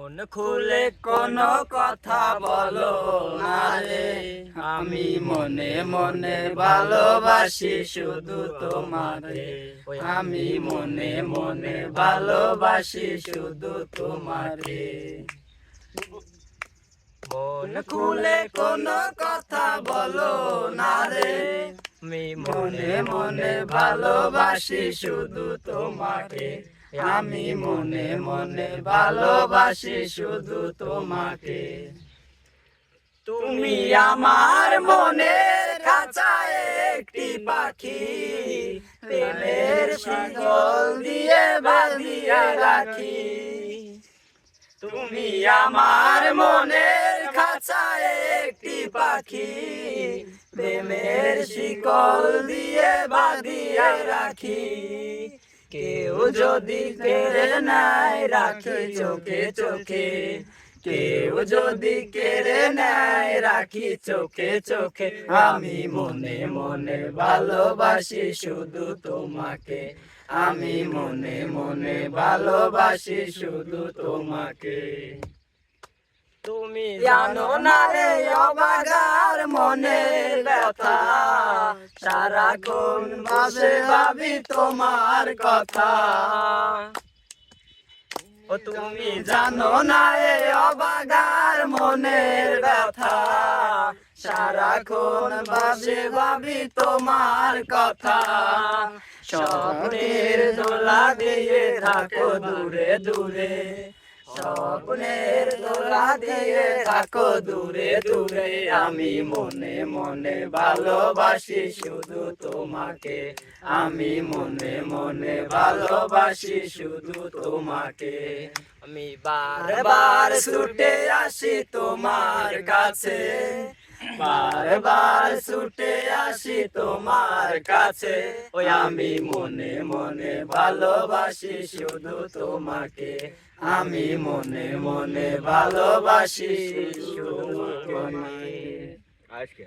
মন খুলে কোনো কথা বলো না রে, আমি মনে মনে ভালোবাসি শুধু তোমারে। আমি মনে মনে ভালোবাসি শুধু তোমারে। মন খুলে কোনো কথা বলো না রে, আমি মনে মনে ভালোবাসি শুধু তোমাকে। আমি মনে মনে ভালোবাসি শুধু তোমাকে। তুমি আমার মনের খাঁচায় একটি পাখি, প্রেমের শিকল দিয়ে বাঁধিয়া রাখি। তুমি আমার মনের খাঁচায় একটি পাখি, প্রেমের শিকল দিয়ে বাঁধিয়া রাখি। কেউ যদি কেড়ে নেয় রাখি চোখে চোখে, কেউ যদি কেড়ে নেয় রাখি চোখে চোখে। আমি মনে মনে ভালোবাসি শুধু তোমাকে। আমি মনে মনে ভালোবাসি শুধু তোমাকে। তুমি জানো না রে অবাগার মনের ব্যথা, সারাক্ষণ ভাবি তোমার কথা। ও তুমি জানো না রে অবাগার মনের ব্যথা, সারাক্ষণ ভাবি তোমার কথা। স্বপ্নের দোলা দিয়ে থাকো দূরে দূরে, স্বপ্নের দোলা দিয়ে থাকো দূরে দূরে। আমি মনে মনে ভালোবাসি শুধু তোমাকে। আমি মনে মনে ভালোবাসি শুধু তোমাকে। আমি বারবার ছুটে আসি তোমার কাছে, বারবার ছুটে আসি তোমার কাছে। ওই আমি মনে মনে ভালোবাসি শুধু তোমাকে। আমি মনে মনে ভালোবাসি শুধু তোমাকে।